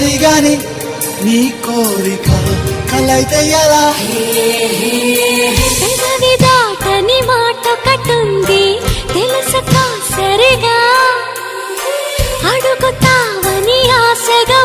ఉంది గాని నీ కోరిక కలైతే ఎలా పెదవి దాటని మాట కట్టుంది తెలుసక సరిగా అడుగుతావని ఆశగా